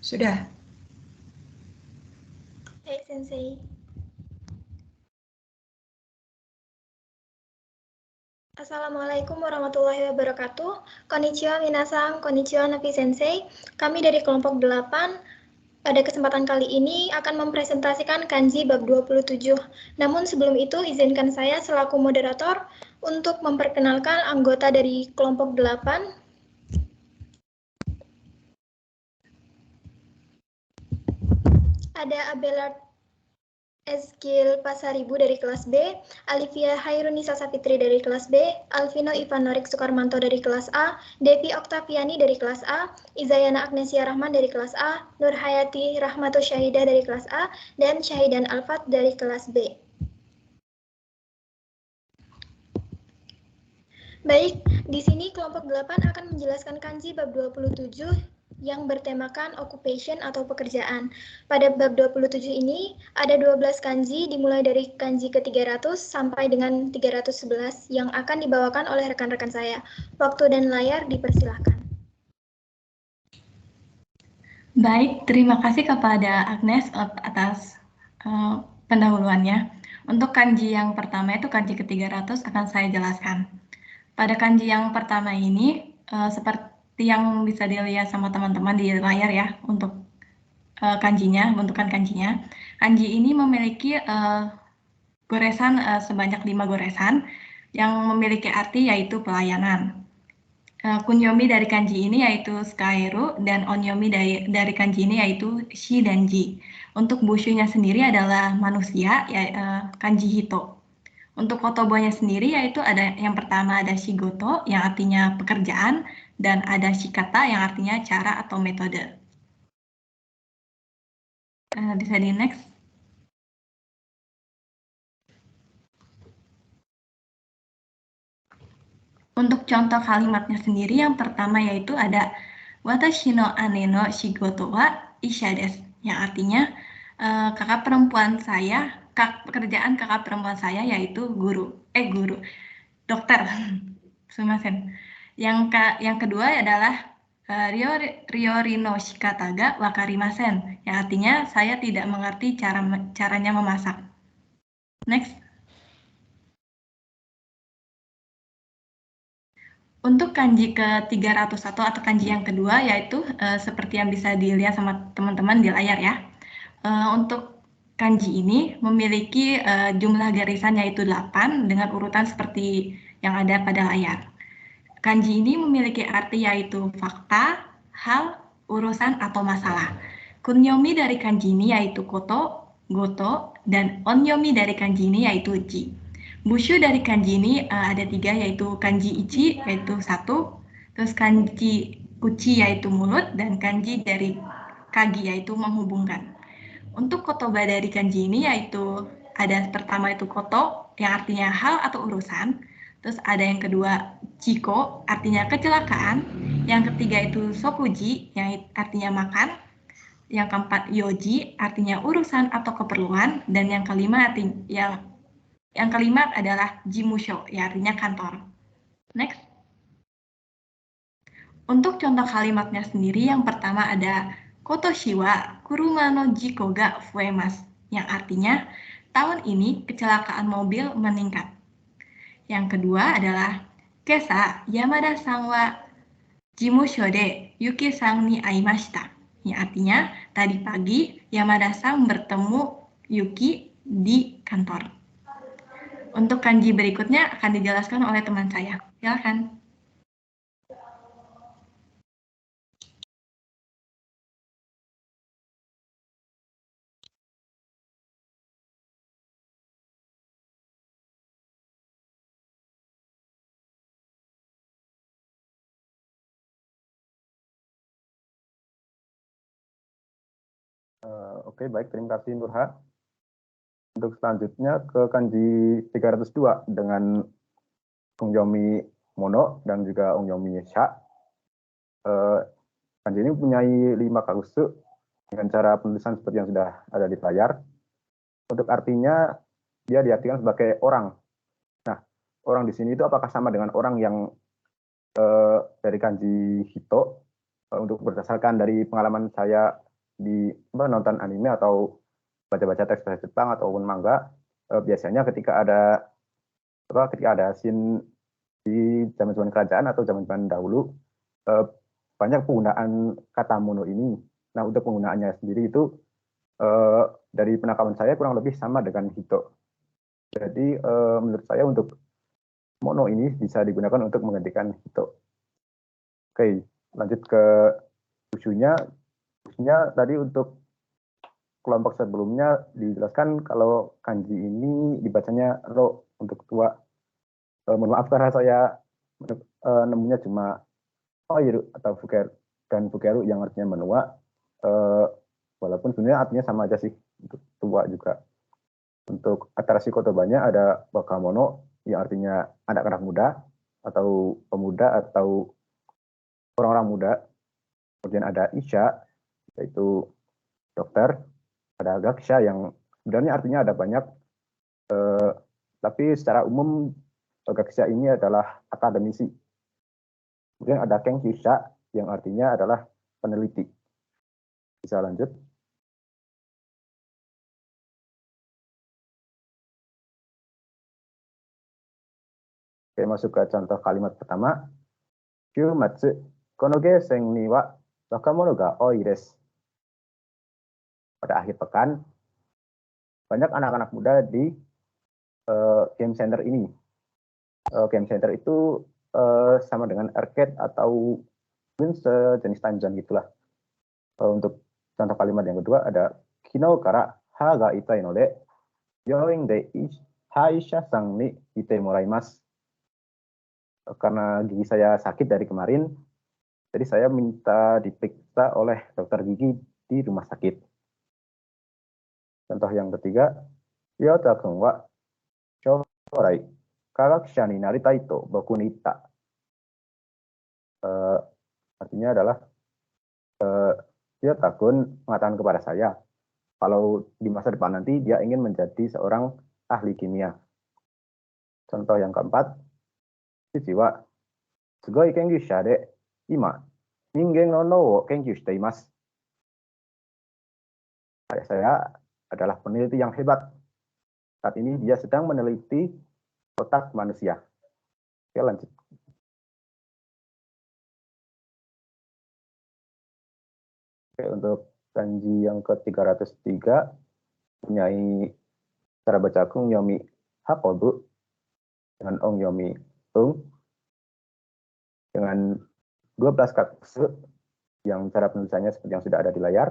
Sudah. Baik, Sensei. Assalamualaikum warahmatullahi wabarakatuh. Konnichiwa minasan, konnichiwa Novi Sensei. Kami dari kelompok 8 pada kesempatan kali ini akan mempresentasikan kanji bab 27. Namun sebelum itu izinkan saya selaku moderator untuk memperkenalkan anggota dari kelompok 8. Ada Abelard Eskil Pasaribu dari kelas B, Alivia Hairunisa Sapitri dari kelas B, Alvino Ivanorik Sukarmanto dari kelas A, Devi Oktaviani dari kelas A, Izayana Agnesia Rahman dari kelas A, Nur Hayati Rahmato Syahidah dari kelas A, dan Syahidan Alfat dari kelas B. Baik, di sini kelompok 8 akan menjelaskan kanji bab 27 yang bertemakan occupation atau pekerjaan. Pada bab 27 ini ada 12 kanji dimulai dari kanji ke-300 sampai dengan 311 yang akan dibawakan oleh rekan-rekan saya. Waktu dan layar dipersilahkan. Baik, terima kasih kepada Agnes atas pendahuluannya. Untuk kanji yang pertama itu kanji ke-300 akan saya jelaskan. Pada kanji yang pertama ini, seperti yang bisa dilihat sama teman-teman di layar ya, untuk kanjinya, bentukan kanjinya. Kanji ini memiliki goresan sebanyak 5 goresan yang memiliki arti yaitu pelayanan. Kunyomi dari kanji ini yaitu Skaeru dan onyomi dari kanji ini yaitu Shi dan Ji. Untuk bushunya sendiri adalah manusia, kanji Hito. Untuk kotobonya sendiri yaitu ada yang pertama ada Shigoto yang artinya pekerjaan dan ada Shikata yang artinya cara atau metode. Bisa di next. Untuk contoh kalimatnya sendiri yang pertama yaitu ada Watashi no ane no shigoto wa isha desu, yang artinya pekerjaan kakak perempuan saya yaitu guru, dokter. Sumimasen. Yang kedua adalah Ryori no shikata ga wakarimasen, yang artinya saya tidak mengerti caranya memasak. Next. Untuk kanji ke-301 atau kanji yang kedua yaitu seperti yang bisa dilihat sama teman-teman di layar ya. Untuk kanji ini memiliki jumlah garisan yaitu 8 dengan urutan seperti yang ada pada layar. Kanji ini memiliki arti yaitu fakta, hal, urusan, atau masalah. Kunyomi dari kanji ini yaitu koto, goto, dan onyomi dari kanji ini yaitu ji. Bushu dari kanji ini ada 3 yaitu kanji ichi yaitu 1, terus kanji uchi yaitu mulut, dan kanji dari kagi yaitu menghubungkan. Untuk kotoba dari kanji ini yaitu ada pertama itu koto yang artinya hal atau urusan, terus ada yang kedua chiko artinya kecelakaan, yang ketiga itu sokuji yang artinya makan, yang keempat yoji artinya urusan atau keperluan, dan yang kelima adalah jimusho, ya artinya kantor. Next. Untuk contoh kalimatnya sendiri, yang pertama ada Kotoshi wa kuruma no jiko ga fuemasu, yang artinya tahun ini kecelakaan mobil meningkat. Yang kedua adalah Kesa Yamada-san wa jimusho de Yuki-san ni aimashita, yang artinya tadi pagi Yamada-san bertemu Yuki di kantor. Untuk kanji berikutnya akan dijelaskan oleh teman saya. Silakan. Oke, baik. Terima kasih, Nurha. Untuk selanjutnya ke kanji 302 dengan Ungyomi Mono dan juga Ungyomi Sha. Kanji ini mempunyai 5 karusu dengan cara penulisan seperti yang sudah ada di layar. Untuk artinya, dia diartikan sebagai orang. Nah, orang di sini itu apakah sama dengan orang yang dari kanji Hito? Untuk berdasarkan dari pengalaman saya di nonton anime atau baca-baca teks bahasa Jepang ataupun manga, biasanya ketika ada scene di zaman-zaman kerajaan atau zaman-zaman dahulu, banyak penggunaan kata mono ini. Nah, untuk penggunaannya sendiri itu dari penangkapan saya kurang lebih sama dengan hito. Jadi menurut saya untuk mono ini bisa digunakan untuk menggantikan hito. Oke, lanjut ke usunya. Usunya tadi untuk kelompok sebelumnya dijelaskan kalau kanji ini dibacanya ro untuk tua. Mohon maaf karena saya nemunya cuma oiru atau fukeru dan fukeru yang artinya menua. Walaupun sebenarnya artinya sama aja sih, untuk tua juga. Untuk atarasi kotobanya ada bakamono yang artinya anak-anak muda atau pemuda atau orang-orang muda. Kemudian ada isha yaitu dokter, ada gaksha yang sebenarnya artinya ada banyak, tapi secara umum gaksha ini adalah akademisi. Kemudian ada kenkyusha yang artinya adalah peneliti. Bisa lanjut. Oke, masuk ke contoh kalimat pertama. Kyumatsu, kono geseng ni wa wakamono ga oi desu. Pada akhir pekan, banyak anak-anak muda di game center ini. Game center itu sama dengan arcade atau mungkin sejenis dungeon gitulah. Untuk contoh kalimat yang kedua ada kino kara ha ga itai no de yoin de haisha sang ni ite moraimasu. Karena gigi saya sakit dari kemarin, jadi saya minta diperiksa oleh dokter gigi di rumah sakit. Contoh yang ketiga, Yota-kun wa shourai kagakusha ni naritai to boku ni itta. Artinya adalah Yota-kun mengatakan kepada saya kalau di masa depan nanti dia ingin menjadi seorang ahli kimia. Contoh yang keempat, Chichi wa sugoi kenkyusha de ima ningen no no wo kenkyū shite imasu. Ayah saya adalah peneliti yang hebat. Saat ini dia sedang meneliti otak manusia. Oke, lanjut. Oke, untuk kanji yang ke-303 punyai cara baca kung yomi hakobu dengan ong yomi dengan 12 katsu yang cara penulisannya seperti yang sudah ada di layar.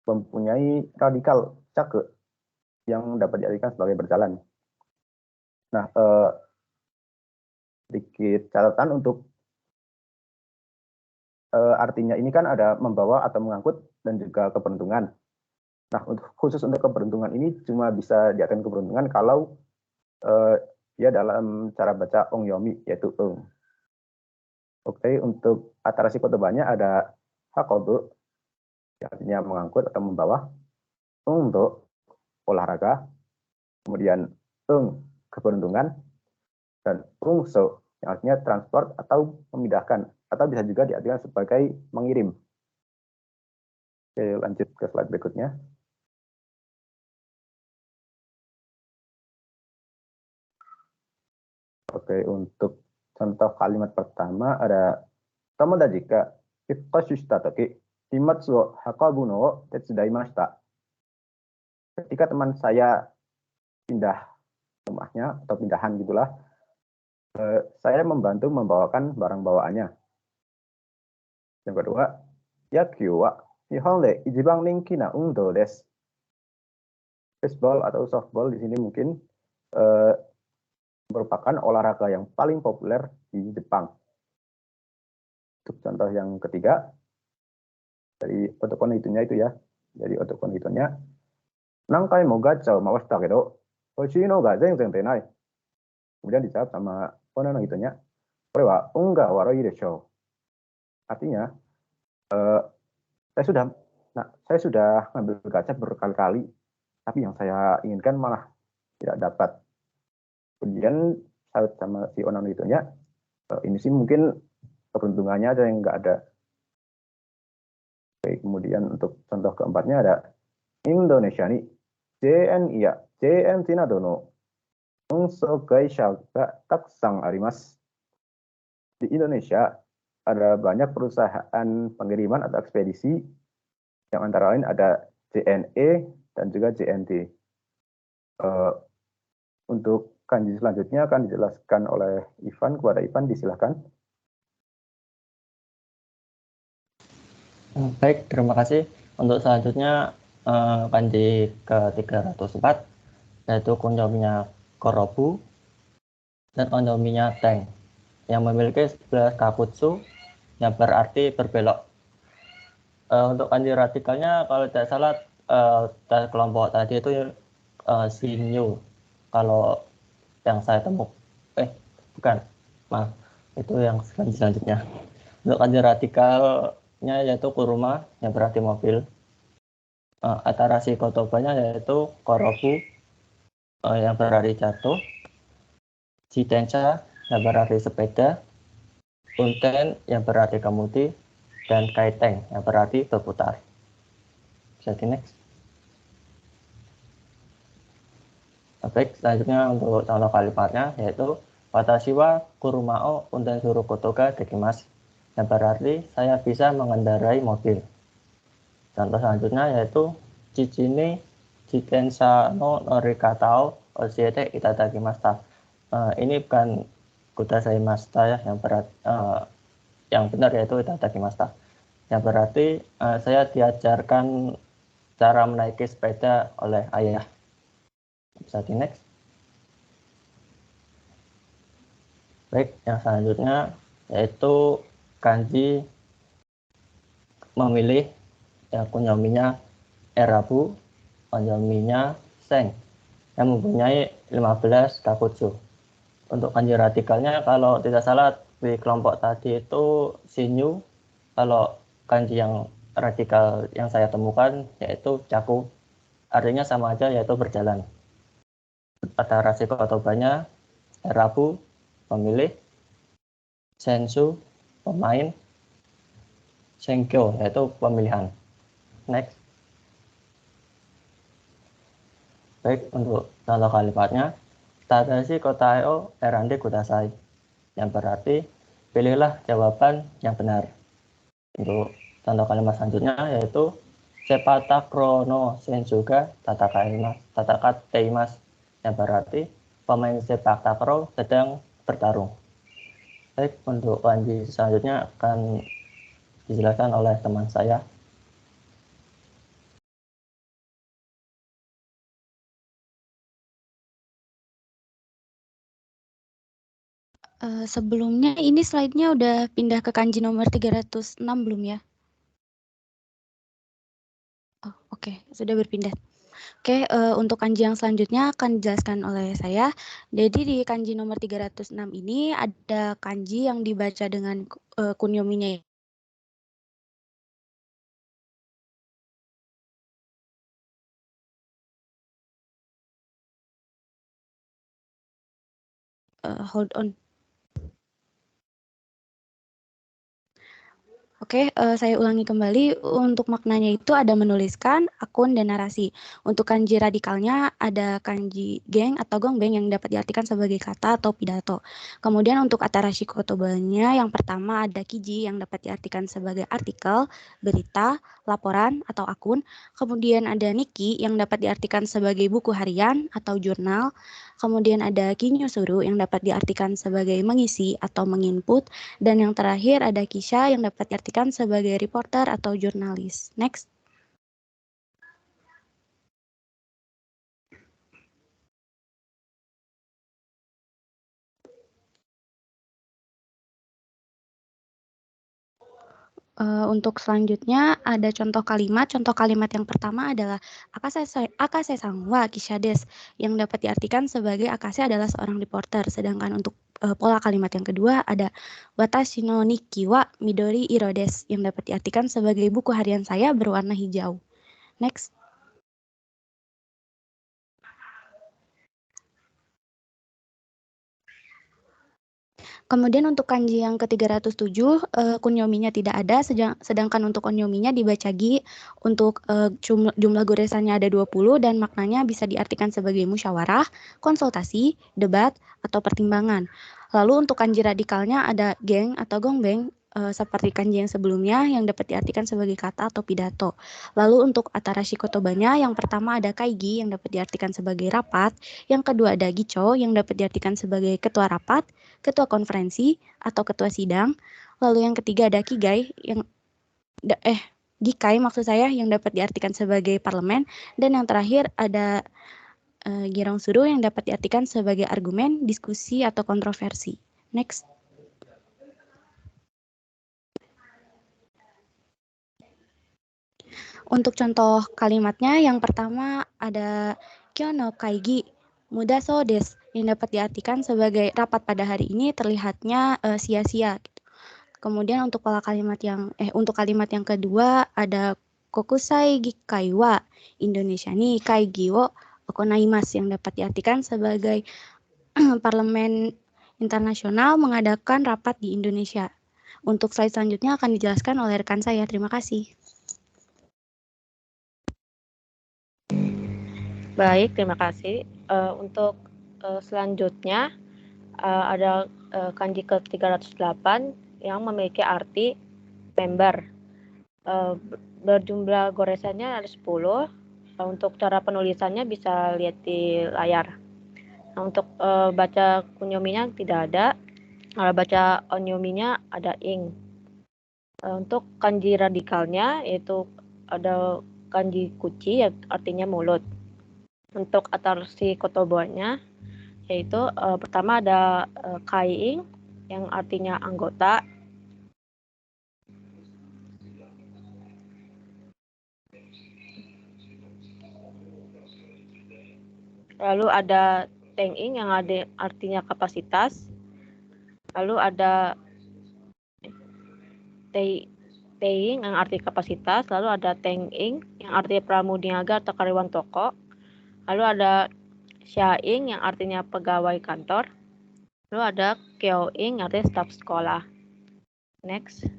Mempunyai radikal cake yang dapat diartikan sebagai berjalan. Nah, sedikit catatan untuk artinya ini kan ada membawa atau mengangkut dan juga keberuntungan. Nah, khusus untuk keberuntungan ini cuma bisa diartikan keberuntungan kalau dia dalam cara baca ong yomi, yaitu ong. Oke, untuk atarasi kotobanya ada hakobu, artinya mengangkut atau membawa, untuk olahraga, kemudian keberuntungan, dan ungso yang artinya transport atau memindahkan, atau bisa juga diartikan sebagai mengirim. Oke, lanjut ke slide berikutnya. Oke, untuk contoh kalimat pertama ada tomodachi ga hikkoshu shita toki himatsu wo hakabu no wo tetsudaimashita. Ketika teman saya pindah rumahnya atau pindahan gitulah, saya membantu membawakan barang bawaannya. Yang kedua, yakyū wa nihon de ichiban ninki na undō desu. Baseball atau softball di sini mungkin merupakan olahraga yang paling populer di Jepang. Untuk contoh yang ketiga, dari otokon itunya itu ya. Jadi otokon itunya, nankai mo gacha o mawashita kedo, hoshii no ga zenzen denai. Kemudian dijawab sama onono itunya, kore wa unga waroi desho. Artinya, saya sudah ngambil gacha berkali-kali, tapi yang saya inginkan malah tidak dapat. Kemudian salut sama si onono itunya, ini sih mungkin keberuntungannya aja yang nggak ada. Kemudian untuk contoh keempatnya ada Indonesia nih, JN iya, JN Cina dono, unso gaisha ga takusang arimasu. Di Indonesia ada banyak perusahaan pengiriman atau ekspedisi, yang antara lain ada JNE dan juga JNT. Untuk kanji selanjutnya akan dijelaskan oleh Ivan. Kepada Ivan, disilahkan. Baik, terima kasih. Untuk selanjutnya kanji ke-304, yaitu kunyominya Korobu dan kunyominya Teng, yang memiliki 11 kakutsu, yang berarti berbelok. Untuk kanji radikalnya, kalau tidak salah, kelompok tadi itu Shinyu. Kalau yang saya bukan, maaf, itu yang selanjutnya. Untuk kanji radikalnya yaitu kuruma, yang berarti mobil. Atarashi kotobanya yaitu korobu, yang berarti jatuh. Jitensha, yang berarti sepeda. Unten, yang berarti kemudi. Dan kaiteng, yang berarti berputar. Bisa di next. Baik, selanjutnya untuk contoh kalimatnya yaitu watashi wa kurumao unten suru kotoga dekimasu, yang berarti saya bisa mengendarai mobil. Contoh selanjutnya yaitu chichi ni jitensha no norikatao oshiete itadakimashita. Ini bukan kudasaimashita ya, yang benar yaitu itadakimashita. Yang berarti saya diajarkan cara menaiki sepeda oleh ayah. Bisa di next. Baik, yang selanjutnya yaitu kanji memilih, ya, kunyominya Erabu, kunyominya Seng, yang mempunyai 15 kakutsu. Untuk kanji radikalnya, kalau tidak salah di kelompok tadi itu Shinyu. Kalau kanji yang radikal yang saya temukan yaitu Caku, artinya sama aja, yaitu berjalan. Atarashi kotobanya Erabu, pemilih. Sensu, pemain. Senkyo, yaitu pemilihan. Next. Baik, untuk contoh kalimatnya, Tadashi kotae erande kudasai, yang berarti pilihlah jawaban yang benar. Untuk contoh kalimat selanjutnya yaitu sepata krono sensu ga tatakateimasu, yang berarti pemain sepak takraw sedang bertarung. Baik, untuk kanji selanjutnya akan dijelaskan oleh teman saya. Sebelumnya ini slide-nya udah pindah ke kanji nomor 306 belum ya? Oh, oke, sudah berpindah. Oke, untuk kanji yang selanjutnya akan dijelaskan oleh saya. Jadi di kanji nomor 306 ini ada kanji yang dibaca dengan kunyominya. Hold on. Oke, saya ulangi kembali. Untuk maknanya itu ada menuliskan, akun, dan narasi. Untuk kanji radikalnya ada kanji geng atau gongbeng yang dapat diartikan sebagai kata atau pidato. Kemudian untuk atarashi kotobanya yang pertama ada kiji yang dapat diartikan sebagai artikel, berita, laporan, atau akun. Kemudian ada nikki yang dapat diartikan sebagai buku harian atau jurnal. Kemudian ada kinyusuru yang dapat diartikan sebagai mengisi atau menginput. Dan yang terakhir ada kisha yang dapat diartikan sebagai reporter atau jurnalis. Next. Untuk selanjutnya ada contoh kalimat. Contoh kalimat yang pertama adalah Akase sang wa kisha desu, yang dapat diartikan sebagai Akase adalah seorang reporter. Sedangkan untuk pola kalimat yang kedua ada watashi no nikki wa midori iro desu, yang dapat diartikan sebagai buku harian saya berwarna hijau. Next. Kemudian untuk kanji yang ke-307, kunyominya tidak ada, sedangkan untuk onyominya dibaca gi. Untuk jumlah goresannya ada 20 dan maknanya bisa diartikan sebagai musyawarah, konsultasi, debat, atau pertimbangan. Lalu untuk kanji radikalnya ada geng atau gongbeng, seperti kanji yang sebelumnya yang dapat diartikan sebagai kata atau pidato. Lalu untuk atarashi kotobanya, yang pertama ada kaigi yang dapat diartikan sebagai rapat, yang kedua ada gicho yang dapat diartikan sebagai ketua rapat, ketua konferensi atau ketua sidang. Lalu yang ketiga ada kigai gikai maksud saya yang dapat diartikan sebagai parlemen, dan yang terakhir ada girong suru yang dapat diartikan sebagai argumen, diskusi atau kontroversi. Next. Untuk contoh kalimatnya, yang pertama ada kyono kaigi muda so desu yang dapat diartikan sebagai rapat pada hari ini terlihatnya sia-sia. Gitu. Kemudian untuk kalimat yang kedua ada kokusai gikai wa Indonesia ni kaigi wo okonaimasu yang dapat diartikan sebagai parlemen internasional mengadakan rapat di Indonesia. Untuk slide selanjutnya akan dijelaskan oleh rekan saya. Terima kasih. Baik, terima kasih. Untuk selanjutnya ada kanji ke-308 yang memiliki arti member. Berjumlah goresannya ada 10. Untuk cara penulisannya bisa lihat di layar. Nah, untuk baca kunyominya tidak ada. Kalau baca onyominya ada ing. Untuk kanji radikalnya yaitu ada kanji kuchi yang artinya mulut. Untuk atarashi kotobonya yaitu pertama ada kaiing yang artinya anggota. Lalu ada tenging yang ada artinya kapasitas. Lalu ada teing yang arti kapasitas. Lalu ada tenging yang artinya pramuniaga atau karyawan toko. Lalu ada syaing yang artinya pegawai kantor. Lalu ada kyoing yang artinya staf sekolah. Next.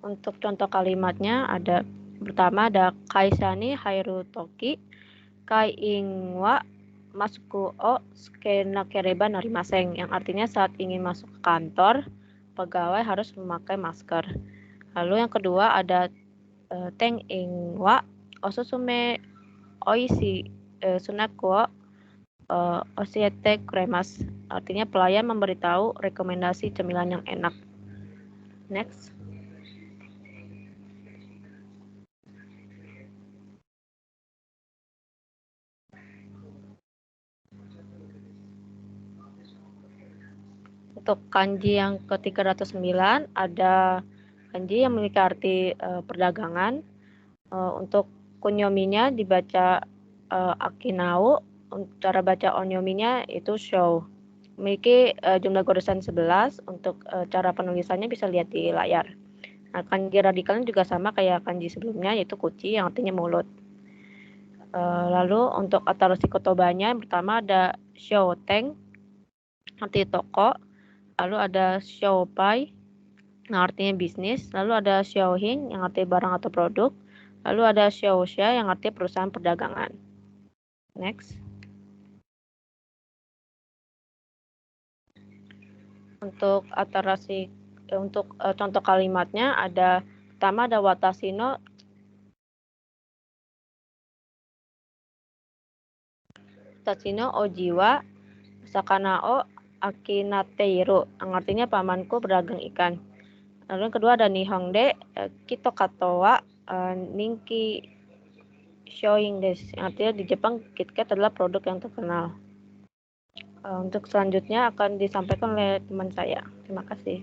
Untuk contoh kalimatnya ada pertama ada kaisani hairu toki kaiing wa masuku o sukenakereba narimaseng yang artinya saat ingin masuk ke kantor pegawai harus memakai masker. Lalu yang kedua ada tenging wa osusume oishi sunaku wo oshiete kuremas artinya pelayan memberitahu rekomendasi cemilan yang enak. Next. Untuk kanji yang ke-309 ada kanji yang memiliki arti perdagangan. Untuk kunyominya dibaca akinao, cara baca onyominya itu show. Memiliki jumlah goresan 11, untuk cara penulisannya bisa lihat di layar. Nah, kanji radikalnya juga sama kayak kanji sebelumnya yaitu kuchi yang artinya mulut. Lalu untuk atarashi kotobanya yang pertama ada shouteng arti toko. Lalu ada shoupai yang artinya bisnis, lalu ada xiaohing yang artinya barang atau produk, lalu ada xiaoxia yang artinya perusahaan perdagangan. Next. Untuk atarashi untuk contoh kalimatnya ada pertama ada watashi no ojiwa sakana o akinateiru yang artinya pamanku berdagang ikan. Lalu yang kedua ada nihongde kito katowa ninki showing desu yang artinya di Jepang KitKat adalah produk yang terkenal. Untuk selanjutnya akan disampaikan oleh teman saya. Terima kasih.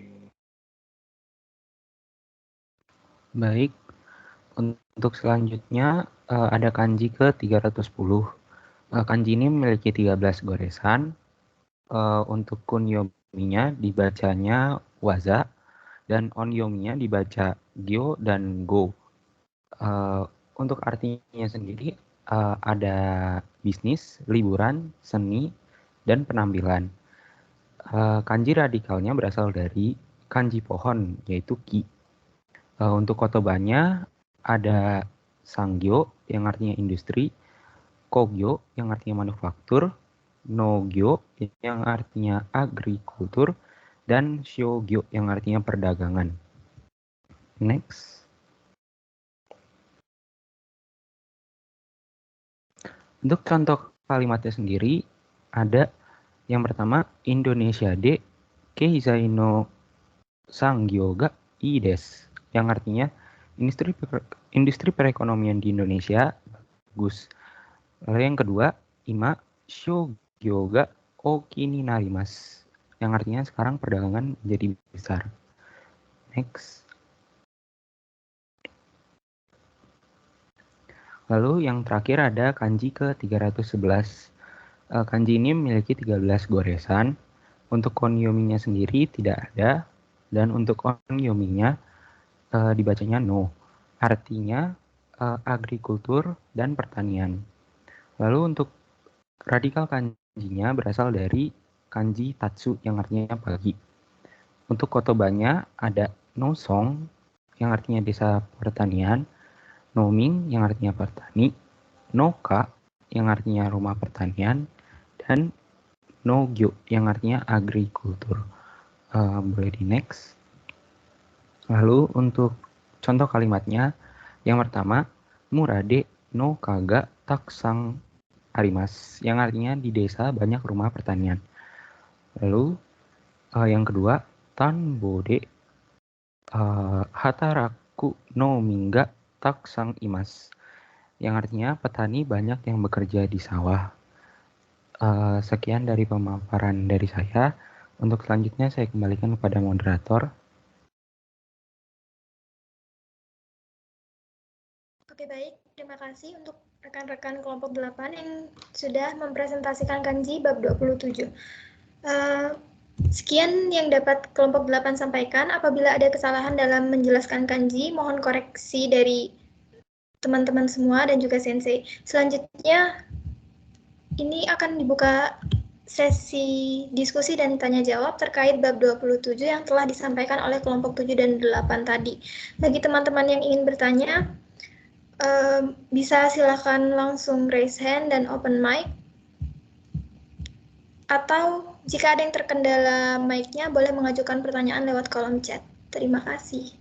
Baik, untuk selanjutnya ada kanji ke-310. Kanji ini memiliki 13 goresan. Untuk kunyominya dibacanya waza dan onyominya dibaca gyo dan go. Untuk artinya sendiri ada bisnis, liburan, seni, dan penampilan. Kanji radikalnya berasal dari kanji pohon, yaitu ki. Untuk kotobanya ada sangyo yang artinya industri, kogyo yang artinya manufaktur, nogyo yang artinya agrikultur, dan shogyo yang artinya perdagangan. Next. Untuk contoh kalimatnya sendiri, ada yang pertama, Indonesia de Keizai no Sangyo ga ii desu, yang artinya industri perekonomian di Indonesia bagus. Lalu yang kedua, Ima shogyo ga oki ni narimasu, yang artinya sekarang perdagangan menjadi besar. Next. Lalu yang terakhir ada kanji ke-311. Kanji ini memiliki 13 goresan. Untuk konyominya sendiri tidak ada. Dan untuk konyominya dibacanya no. Artinya agrikultur dan pertanian. Lalu untuk radikal kanjinya berasal dari kanji tatsu yang artinya pagi. Untuk kotobanya ada nosong yang artinya desa pertanian, noming yang artinya petani, noka yang artinya rumah pertanian, dan nogyo yang artinya agrikultur. Boleh di next. Lalu untuk contoh kalimatnya, yang pertama, murade no kaga taksang arimas, yang artinya di desa banyak rumah pertanian. Lalu yang kedua, tanbode hataraku no mingga taksang imas, yang artinya petani banyak yang bekerja di sawah. Sekian dari pemaparan dari saya. Untuk selanjutnya saya kembalikan kepada moderator. Oke, baik. Terima kasih untuk rekan-rekan kelompok 8 yang sudah mempresentasikan kanji bab 27. Sekian yang dapat kelompok 8 sampaikan. Apabila ada kesalahan dalam menjelaskan kanji, mohon koreksi dari teman-teman semua dan juga sensei. Selanjutnya, ini akan dibuka sesi diskusi dan tanya jawab terkait bab 27 yang telah disampaikan oleh kelompok 7 dan 8 tadi. Bagi teman-teman yang ingin bertanya, bisa silakan langsung raise hand dan open mic. Atau jika ada yang terkendala mic-nya, boleh mengajukan pertanyaan lewat kolom chat. Terima kasih.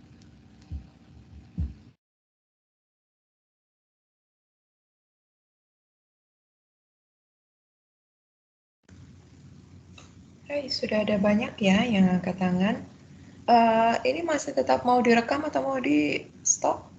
Hai, sudah ada banyak ya yang angkat tangan. Ini masih tetap mau direkam atau mau di stop?